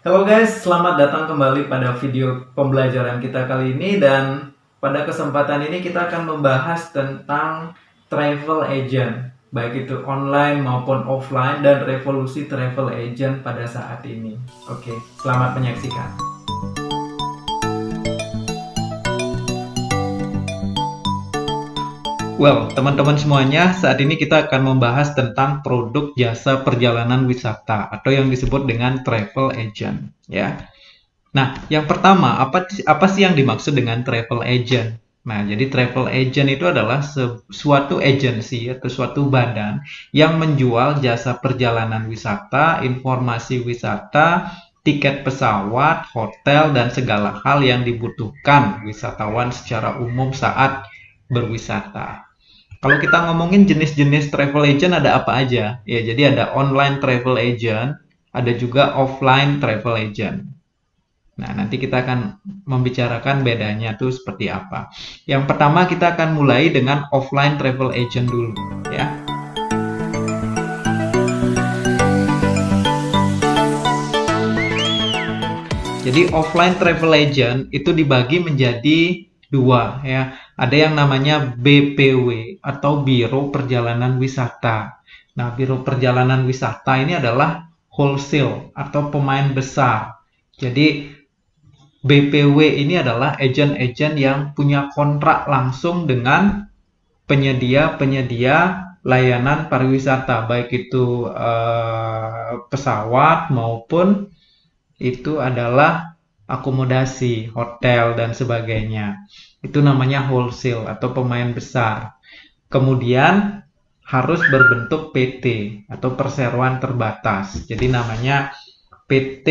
Halo guys, selamat datang kembali pada video pembelajaran kita kali ini, dan pada kesempatan ini kita akan membahas tentang travel agent, baik itu online maupun offline, dan revolusi travel agent pada saat ini. Oke, selamat menyaksikan. Well, teman-teman semuanya, saat ini kita akan membahas tentang produk jasa perjalanan wisata atau yang disebut dengan travel agent, ya. Nah, yang pertama, apa sih yang dimaksud dengan travel agent? Nah, jadi travel agent itu adalah suatu agensi atau suatu badan yang menjual jasa perjalanan wisata, informasi wisata, tiket pesawat, hotel, dan segala hal yang dibutuhkan wisatawan secara umum saat berwisata. Kalau kita ngomongin jenis-jenis travel agent ada apa aja? Ya, jadi ada online travel agent, ada juga offline travel agent. Nah, nanti kita akan membicarakan bedanya tuh seperti apa. Yang pertama kita akan mulai dengan offline travel agent dulu, ya. Jadi offline travel agent itu dibagi menjadi dua, ya. Ada yang namanya BPW atau Biro Perjalanan Wisata. Nah, Biro Perjalanan Wisata ini adalah wholesale atau pemain besar. Jadi BPW ini adalah agen-agen yang punya kontrak langsung dengan penyedia-penyedia layanan pariwisata, baik itu pesawat maupun itu adalah akomodasi, hotel, dan sebagainya. Itu namanya wholesale atau pemain besar. Kemudian harus berbentuk PT atau perseroan terbatas. Jadi namanya PT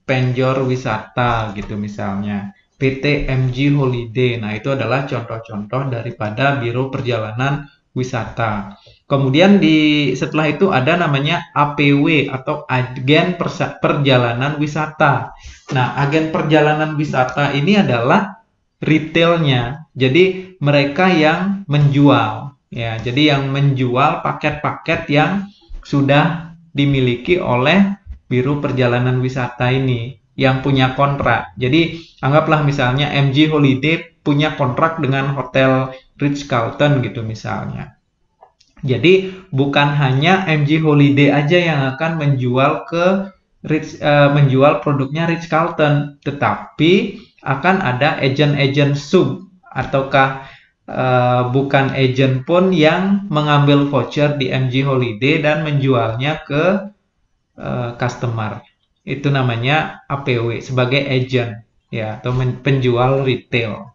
Penjor Wisata gitu misalnya. PT MG Holiday. Nah, itu adalah contoh-contoh daripada Biro Perjalanan Wisata. Kemudian setelah itu ada namanya APW atau Agen Perjalanan Wisata. Nah, agen perjalanan wisata ini adalah retailnya. Jadi mereka yang menjual, ya. Jadi yang menjual paket-paket yang sudah dimiliki oleh Biro Perjalanan Wisata ini yang punya kontrak. Jadi anggaplah misalnya MG Holiday punya kontrak dengan Hotel Ritz-Carlton gitu misalnya. Jadi bukan hanya MG Holiday aja yang akan menjual menjual produknya Ritz-Carlton, tetapi akan ada agen-agen sub ataukah bukan agen pun yang mengambil voucher di MG Holiday dan menjualnya ke customer. Itu namanya APW sebagai agent, ya, atau penjual retail.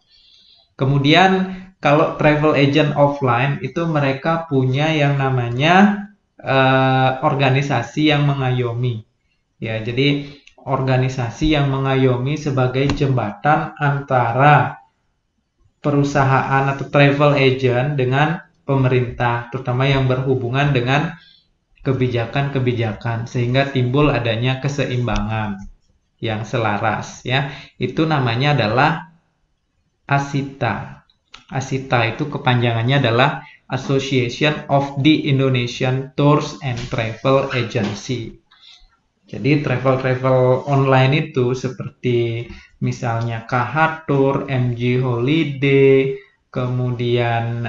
Kemudian kalau travel agent offline itu mereka punya yang namanya organisasi yang mengayomi. Ya, jadi organisasi yang mengayomi sebagai jembatan antara perusahaan atau travel agent dengan pemerintah, terutama yang berhubungan dengan kebijakan-kebijakan, sehingga timbul adanya keseimbangan yang selaras, ya. Itu namanya adalah ASITA. ASITA itu kepanjangannya adalah Association of the Indonesian Tours and Travel Agency. Jadi travel online itu seperti misalnya KH Tour, MG Holiday, kemudian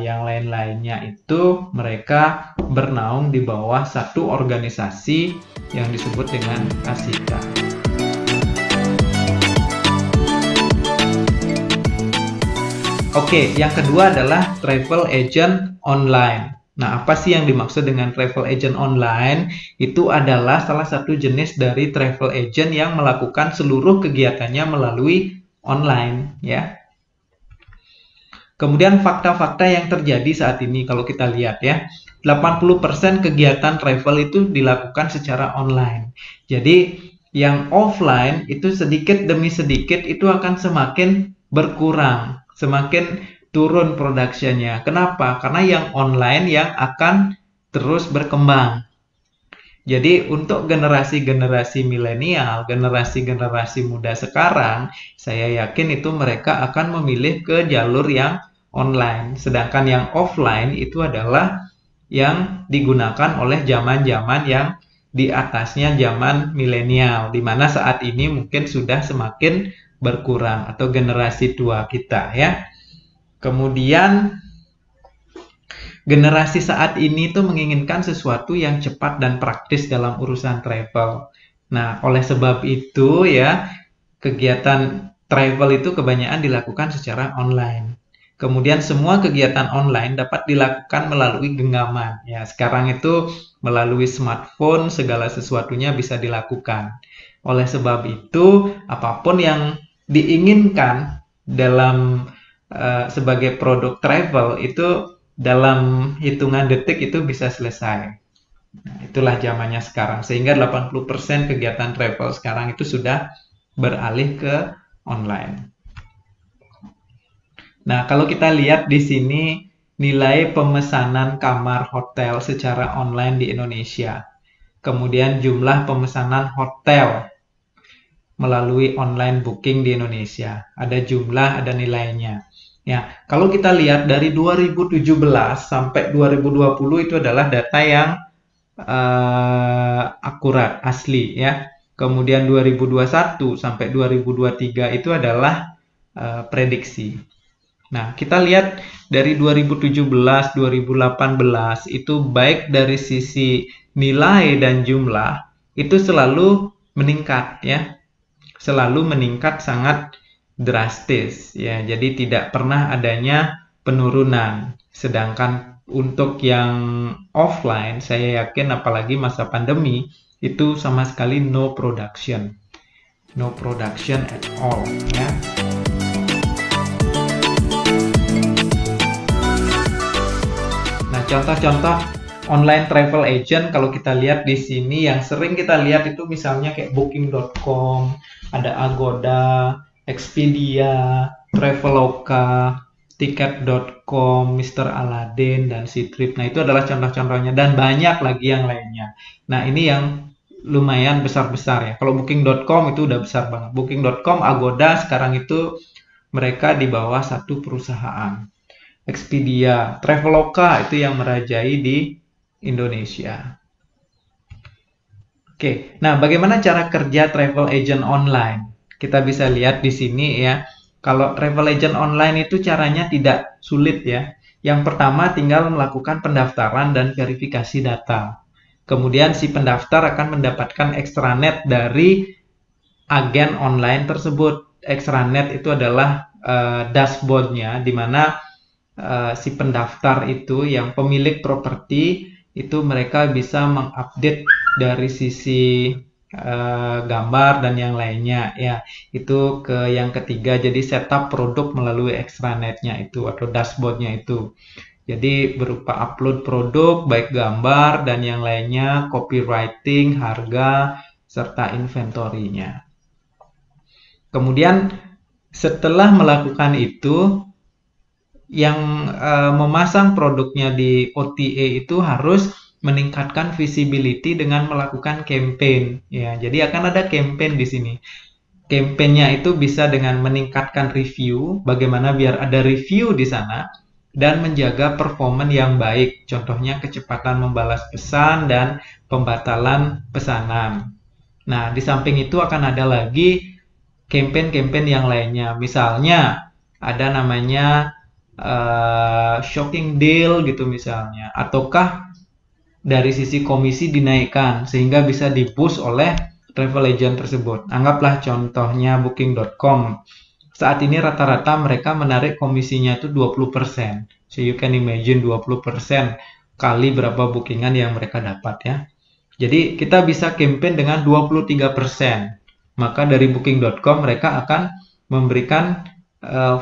yang lain-lainnya itu mereka bernaung di bawah satu organisasi yang disebut dengan ASITA. Oke, yang kedua adalah travel agent online. Nah, apa sih yang dimaksud dengan travel agent online? Itu adalah salah satu jenis dari travel agent yang melakukan seluruh kegiatannya melalui online, ya. Kemudian fakta-fakta yang terjadi saat ini kalau kita lihat, ya, 80% kegiatan travel itu dilakukan secara online. Jadi yang offline itu sedikit demi sedikit itu akan semakin berkurang, semakin turun produksinya. Kenapa? Karena yang online yang akan terus berkembang. Jadi untuk generasi-generasi milenial, generasi-generasi muda sekarang, saya yakin itu mereka akan memilih ke jalur yang online. Sedangkan yang offline itu adalah yang digunakan oleh zaman-zaman yang di atasnya zaman milenial, di mana saat ini mungkin sudah semakin berkurang atau generasi tua kita ya. Kemudian generasi saat ini tuh menginginkan sesuatu yang cepat dan praktis dalam urusan travel. Nah, oleh sebab itu ya, kegiatan travel itu kebanyakan dilakukan secara online. Kemudian semua kegiatan online dapat dilakukan melalui genggaman. Ya, sekarang itu melalui smartphone segala sesuatunya bisa dilakukan. Oleh sebab itu, apapun yang diinginkan dalam sebagai produk travel itu dalam hitungan detik itu bisa selesai. Nah, itulah zamannya sekarang. Sehingga 80% kegiatan travel sekarang itu sudah beralih ke online. Nah, kalau kita lihat di sini nilai pemesanan kamar hotel secara online di Indonesia. Kemudian jumlah pemesanan hotel melalui online booking di Indonesia. Ada jumlah, ada nilainya. Ya, kalau kita lihat dari 2017 sampai 2020 itu adalah data yang akurat, asli ya. Kemudian 2021 sampai 2023 itu adalah prediksi. Nah, kita lihat dari 2017, 2018 itu baik dari sisi nilai dan jumlah itu selalu meningkat ya. Selalu meningkat sangat drastis ya. Jadi tidak pernah adanya penurunan. Sedangkan untuk yang offline, saya yakin apalagi masa pandemi itu sama sekali no production. No production at all ya. Nah, contoh-contoh online travel agent kalau kita lihat di sini yang sering kita lihat itu misalnya kayak booking.com, ada Agoda, Expedia, Traveloka, tiket.com, Mr. Aladdin, dan Ctrip. Nah, itu adalah contoh-contohnya dan banyak lagi yang lainnya. Nah, ini yang lumayan besar-besar ya. Kalau booking.com itu udah besar banget. Booking.com, Agoda sekarang itu mereka di bawah satu perusahaan. Expedia, Traveloka itu yang merajai di Indonesia. Oke, nah bagaimana cara kerja travel agent online? Kita bisa lihat di sini ya. Kalau travel agent online itu caranya tidak sulit ya. Yang pertama tinggal melakukan pendaftaran dan verifikasi data. Kemudian si pendaftar akan mendapatkan extranet dari agen online tersebut. Extranet itu adalah dashboardnya di mana si pendaftar itu yang pemilik properti itu mereka bisa mengupdate dari sisi gambar dan yang lainnya ya. Itu ke yang ketiga, jadi setup produk melalui extranetnya itu atau dashboardnya itu. Jadi berupa upload produk baik gambar dan yang lainnya, copywriting, harga serta inventorinya. Kemudian setelah melakukan itu, yang memasang produknya di OTA itu harus meningkatkan visibility dengan melakukan campaign ya. Jadi akan ada campaign di sini. Campaignnya itu bisa dengan meningkatkan review, bagaimana biar ada review di sana dan menjaga performa yang baik. Contohnya kecepatan membalas pesan dan pembatalan pesanan. Nah, di samping itu akan ada lagi campaign-campaign yang lainnya. Misalnya ada namanya shocking deal gitu misalnya, ataukah dari sisi komisi dinaikkan sehingga bisa di-boost oleh travel agent tersebut. Anggaplah contohnya booking.com. Saat ini rata-rata mereka menarik komisinya itu 20%. So you can imagine 20% kali berapa bookingan yang mereka dapat ya. Jadi kita bisa campaign dengan 23%. Maka dari booking.com mereka akan memberikan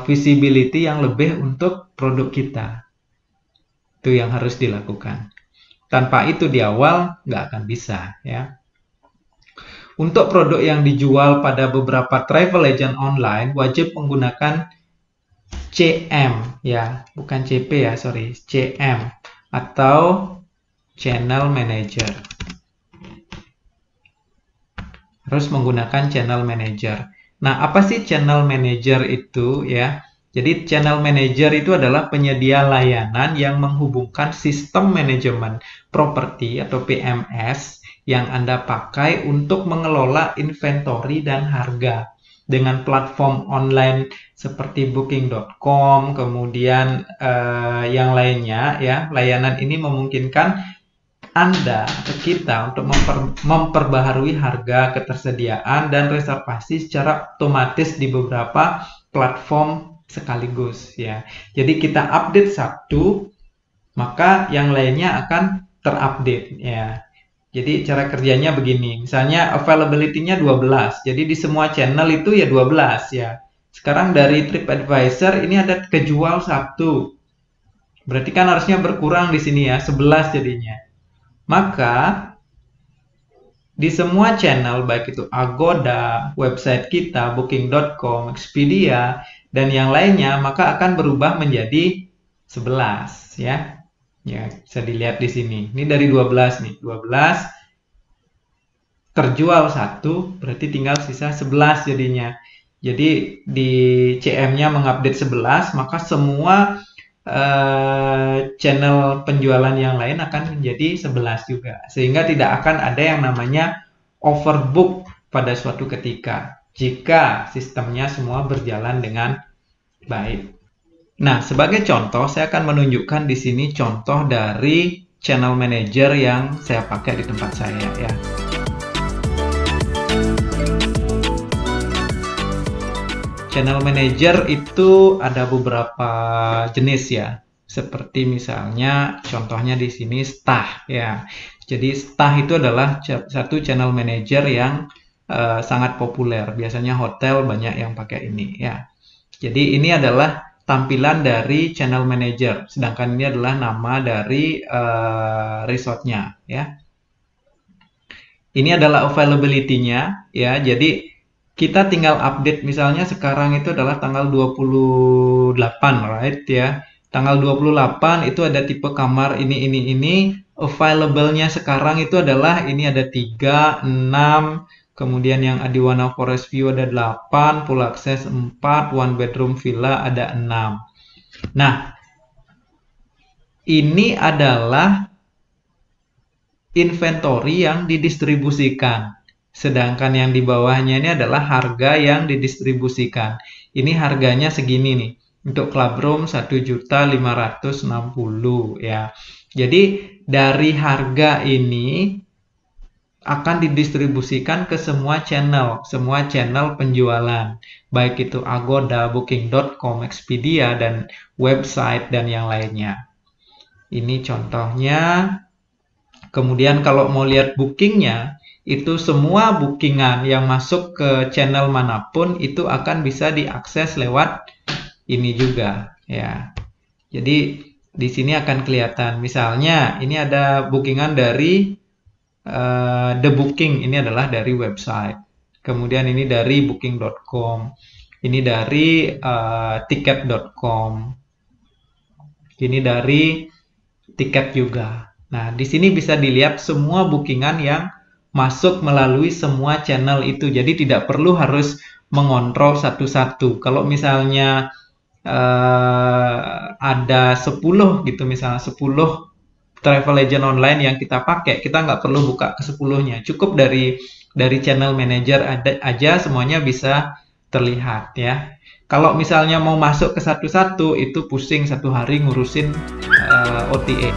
visibility yang lebih untuk produk kita. Itu yang harus dilakukan. Tanpa itu di awal nggak akan bisa ya. Untuk produk yang dijual pada beberapa travel agent online wajib menggunakan CM ya, bukan CP ya, sorry, CM atau channel manager. Harus menggunakan channel manager. Nah, apa sih channel manager itu ya? Jadi channel manager itu adalah penyedia layanan yang menghubungkan sistem manajemen properti atau PMS yang Anda pakai untuk mengelola inventory dan harga. Dengan platform online seperti booking.com, kemudian yang lainnya ya, layanan ini memungkinkan Anda atau kita untuk memperbaharui harga, ketersediaan, dan reservasi secara otomatis di beberapa platform sekaligus ya. Jadi kita update satu, maka yang lainnya akan terupdate ya. Jadi cara kerjanya begini, misalnya availability-nya 12, jadi di semua channel itu ya 12 ya. Sekarang dari TripAdvisor ini ada kejual 1, berarti kan harusnya berkurang di sini ya, 11 jadinya. Maka di semua channel, baik itu Agoda, website kita, booking.com, Expedia, dan yang lainnya, maka akan berubah menjadi 11 ya. Ya, bisa dilihat di sini. Ini dari 12 nih, 12 terjual 1, berarti tinggal sisa 11 jadinya. Jadi di CM-nya mengupdate 11, maka semua channel penjualan yang lain akan menjadi 11 juga. Sehingga tidak akan ada yang namanya overbook pada suatu ketika, jika sistemnya semua berjalan dengan baik. Nah, sebagai contoh, saya akan menunjukkan di sini contoh dari channel manager yang saya pakai di tempat saya ya. Channel manager itu ada beberapa jenis ya. Seperti misalnya contohnya di sini Stah ya. Jadi Stah itu adalah satu channel manager yang sangat populer. Biasanya hotel banyak yang pakai ini ya. Jadi ini adalah tampilan dari channel manager, sedangkan ini adalah nama dari resortnya ya. Ini adalah availability-nya ya. Jadi kita tinggal update, misalnya sekarang itu adalah tanggal 28 right ya. Tanggal 28 itu ada tipe kamar ini. Available-nya sekarang itu adalah ini ada 3, 6, kemudian yang Adiwana Forest View ada 8, full access 4, one bedroom villa ada 6. Nah, ini adalah inventory yang didistribusikan. Sedangkan yang di bawahnya ini adalah harga yang didistribusikan. Ini harganya segini nih. Untuk clubroom 1.560 ya. Jadi dari harga ini akan didistribusikan ke semua channel penjualan, baik itu Agoda, booking.com, Expedia, dan website dan yang lainnya. Ini contohnya. Kemudian kalau mau lihat bookingnya, itu semua bookingan yang masuk ke channel manapun itu akan bisa diakses lewat ini juga ya. Jadi di sini akan kelihatan, misalnya ini ada bookingan dari The Booking, ini adalah dari website. Kemudian ini dari booking.com, ini dari tiket.com, ini dari tiket juga. Nah, di sini bisa dilihat semua bookingan yang masuk melalui semua channel itu. Jadi tidak perlu harus mengontrol satu-satu. Kalau misalnya ada 10 gitu, misalnya 10 travel agent online yang kita pakai, kita nggak perlu buka ke 10-nya. Cukup dari channel manager aja semuanya bisa terlihat ya. Kalau misalnya mau masuk ke satu-satu, itu pusing satu hari ngurusin OTA.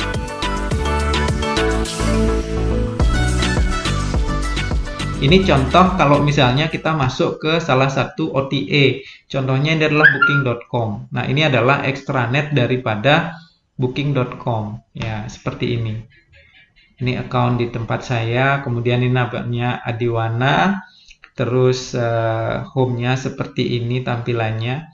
Ini contoh kalau misalnya kita masuk ke salah satu OTA. Contohnya ini adalah booking.com. Nah, ini adalah extranet daripada booking.com ya, seperti ini. Ini account di tempat saya, kemudian ini namanya Adiwana, terus home-nya seperti ini tampilannya,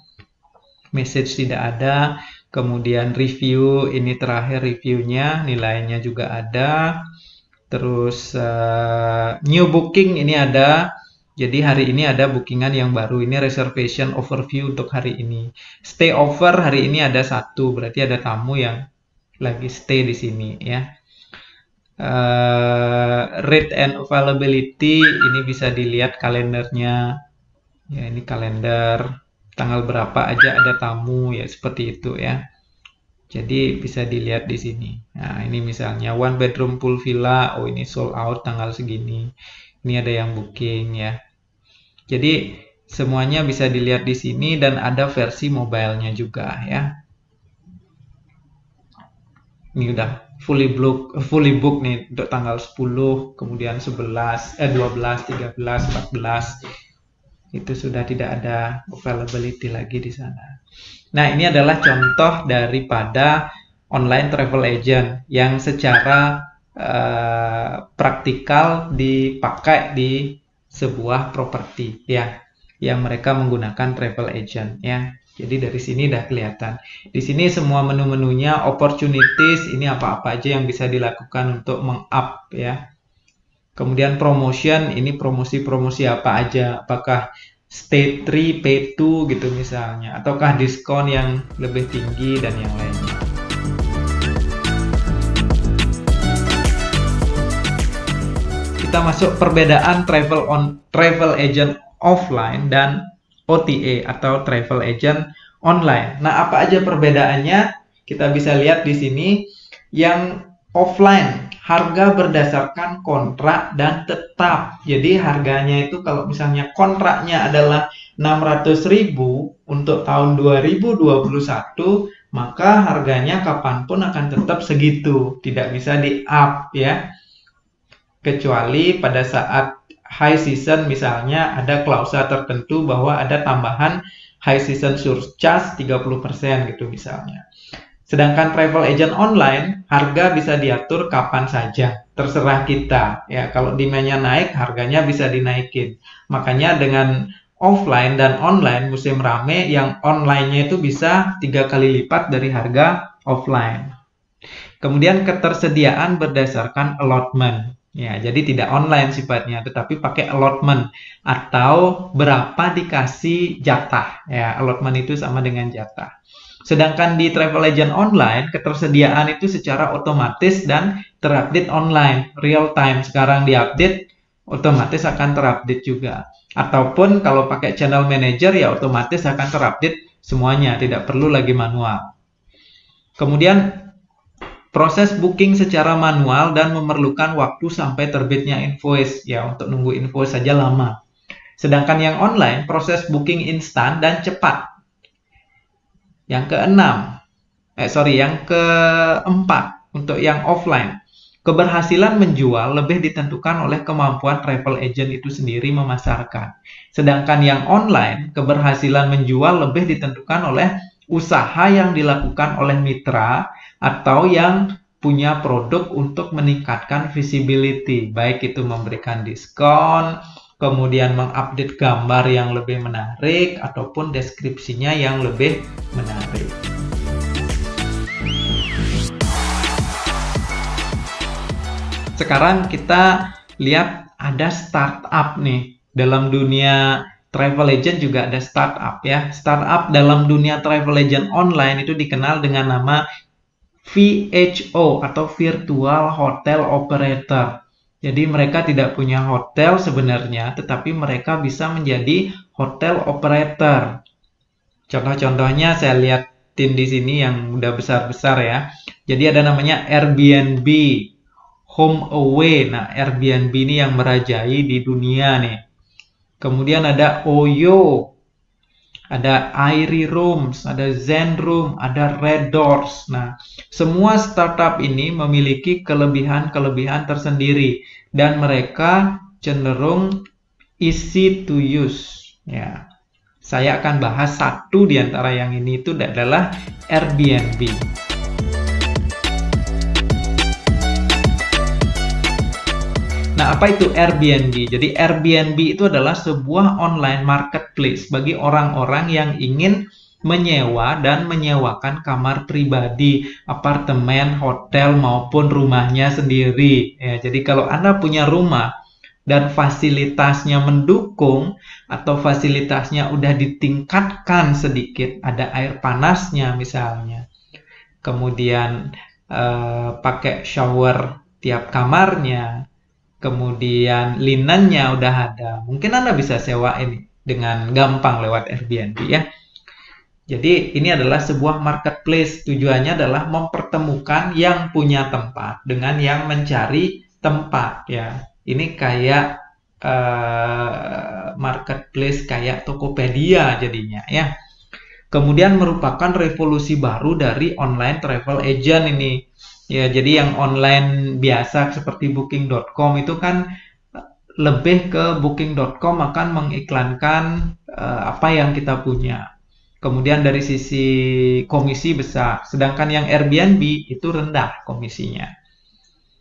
message tidak ada, kemudian review, ini terakhir reviewnya, nilainya juga ada, terus new booking ini ada. Jadi hari ini ada bookingan yang baru, ini reservation overview untuk hari ini. Stay over hari ini ada 1, berarti ada tamu yang lagi stay di sini ya. Rate and availability, ini bisa dilihat kalendernya ya, ini kalender tanggal berapa aja ada tamu ya, seperti itu ya. Jadi bisa dilihat di sini. Nah, ini misalnya one bedroom pool villa. Oh, ini sold out tanggal segini. Ini ada yang booking ya. Jadi semuanya bisa dilihat di sini dan ada versi mobile-nya juga ya. Ini udah fully book nih untuk tanggal 10, kemudian 11, 12, 13, 14. Itu sudah tidak ada availability lagi di sana. Nah, ini adalah contoh daripada online travel agent yang secara praktikal dipakai di sebuah properti ya, yang mereka menggunakan travel agent ya. Jadi dari sini udah kelihatan. Di sini semua menu-menunya, opportunities, ini apa-apa aja yang bisa dilakukan untuk meng-up ya. Kemudian promotion, ini promosi-promosi apa aja, apakah stay 3, pay 2 gitu misalnya, ataukah diskon yang lebih tinggi dan yang lainnya. Kita masuk perbedaan travel agent offline dan OTA atau travel agent online. Nah, apa aja perbedaannya? Kita bisa lihat di sini. Yang offline, harga berdasarkan kontrak dan tetap. Jadi harganya itu kalau misalnya kontraknya adalah 600.000 untuk tahun 2021, maka harganya kapanpun akan tetap segitu. Tidak bisa di-up ya. Kecuali pada saat high season misalnya ada klausa tertentu bahwa ada tambahan high season surcharge 30% gitu misalnya. Sedangkan travel agent online, harga bisa diatur kapan saja, terserah kita. Ya, kalau demand-nya naik, harganya bisa dinaikin. Makanya dengan offline dan online musim rame, yang online-nya itu bisa 3 kali lipat dari harga offline. Kemudian ketersediaan berdasarkan allotment. Ya, jadi tidak online sifatnya, tetapi pakai allotment atau berapa dikasih jatah. Ya, allotment itu sama dengan jatah. Sedangkan di travel agent online, ketersediaan itu secara otomatis dan terupdate online, real time. Sekarang diupdate, otomatis akan terupdate juga. Ataupun kalau pakai channel manager, ya otomatis akan terupdate semuanya, tidak perlu lagi manual. Kemudian proses booking secara manual dan memerlukan waktu sampai terbitnya invoice. Ya, untuk nunggu invoice saja lama. Sedangkan yang online, proses booking instan dan cepat. Yang keempat, untuk yang offline, keberhasilan menjual lebih ditentukan oleh kemampuan travel agent itu sendiri memasarkan. Sedangkan yang online, keberhasilan menjual lebih ditentukan oleh usaha yang dilakukan oleh mitra atau yang punya produk untuk meningkatkan visibility, baik itu memberikan diskon, kemudian mengupdate gambar yang lebih menarik, ataupun deskripsinya yang lebih menarik. Sekarang kita lihat ada startup nih. Dalam dunia travel agent juga ada startup ya. Startup dalam dunia travel agent online itu dikenal dengan nama VHO atau Virtual Hotel Operator. Jadi mereka tidak punya hotel sebenarnya, tetapi mereka bisa menjadi hotel operator. Contoh-contohnya saya lihatin di sini yang udah besar-besar ya. Jadi ada namanya Airbnb, HomeAway. Nah, Airbnb ini yang merajai di dunia nih. Kemudian ada Oyo, ada Airy Rooms, ada Zen Room, ada Red Doors. Nah, semua startup ini memiliki kelebihan-kelebihan tersendiri dan mereka cenderung easy to use. Ya, saya akan bahas satu di antara yang ini itu adalah Airbnb. Nah, apa itu Airbnb? Jadi Airbnb itu adalah sebuah online marketplace bagi orang-orang yang ingin menyewa dan menyewakan kamar pribadi, apartemen, hotel, maupun rumahnya sendiri. Ya, jadi kalau Anda punya rumah dan fasilitasnya mendukung atau fasilitasnya udah ditingkatkan sedikit, ada air panasnya misalnya, kemudian pakai shower tiap kamarnya, kemudian linennya udah ada, mungkin Anda bisa sewa ini dengan gampang lewat Airbnb ya. Jadi ini adalah sebuah marketplace. Tujuannya adalah mempertemukan yang punya tempat dengan yang mencari tempat ya. Ini kayak marketplace kayak Tokopedia jadinya ya. Kemudian merupakan revolusi baru dari online travel agent ini. Ya, jadi yang online biasa seperti booking.com itu kan lebih ke booking.com akan mengiklankan apa yang kita punya. Kemudian dari sisi komisi besar, sedangkan yang Airbnb itu rendah komisinya.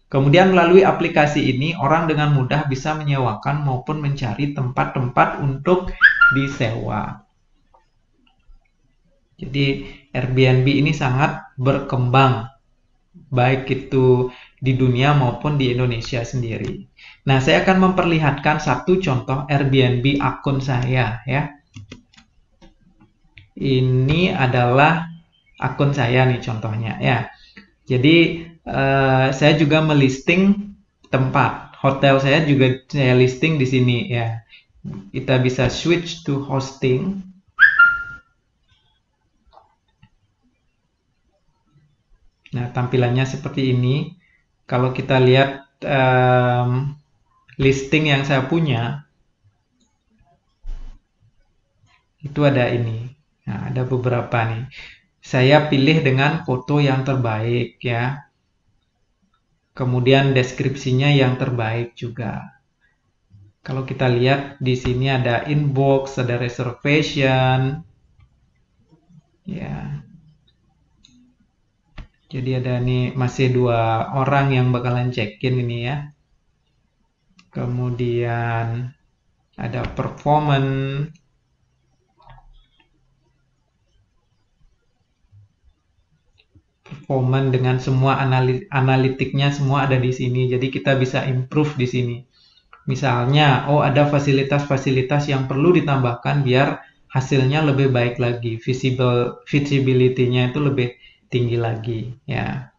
Kemudian melalui aplikasi ini, orang dengan mudah bisa menyewakan maupun mencari tempat-tempat untuk disewa. Jadi Airbnb ini sangat berkembang, baik itu di dunia maupun di Indonesia sendiri. Nah, saya akan memperlihatkan satu contoh Airbnb akun saya ya. Ini adalah akun saya nih contohnya ya. Jadi saya juga melisting tempat hotel, saya juga saya listing di sini ya. Kita bisa switch to hosting. Nah, tampilannya seperti ini. Kalau kita lihat listing yang saya punya, itu ada ini. Nah, ada beberapa nih. Saya pilih dengan foto yang terbaik ya. Kemudian deskripsinya yang terbaik juga. Kalau kita lihat di sini ada inbox, ada reservation. Ya. Jadi ada nih masih 2 orang yang bakalan check-in ini ya. Kemudian ada performance. Performance dengan semua analitiknya semua ada di sini. Jadi kita bisa improve di sini. Misalnya, oh ada fasilitas-fasilitas yang perlu ditambahkan biar hasilnya lebih baik lagi, visibility-nya itu lebih tinggi lagi ya.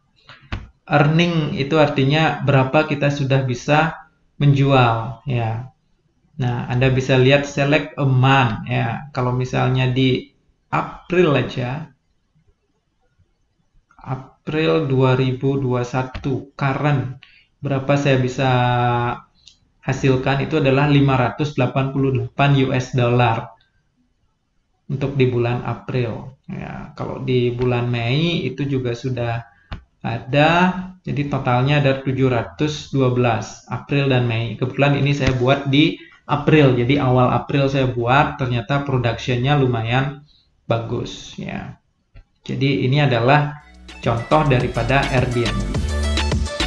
Earning itu artinya berapa kita sudah bisa menjual ya. Nah, Anda bisa lihat select a month ya. Kalau misalnya di April aja, April 2021 current, berapa saya bisa hasilkan itu adalah 588 US dollar untuk di bulan April ya. Kalau di bulan Mei itu juga sudah ada, jadi totalnya ada 712 April dan Mei. Kebetulan ini saya buat di April, jadi awal April saya buat, ternyata productionnya lumayan bagus ya. Jadi ini adalah contoh daripada Airbnb.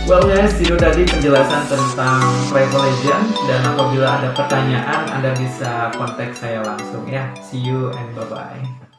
Well guys, itu tadi penjelasan tentang travel agent, dan apabila ada pertanyaan Anda bisa kontak saya langsung ya. See you and bye-bye.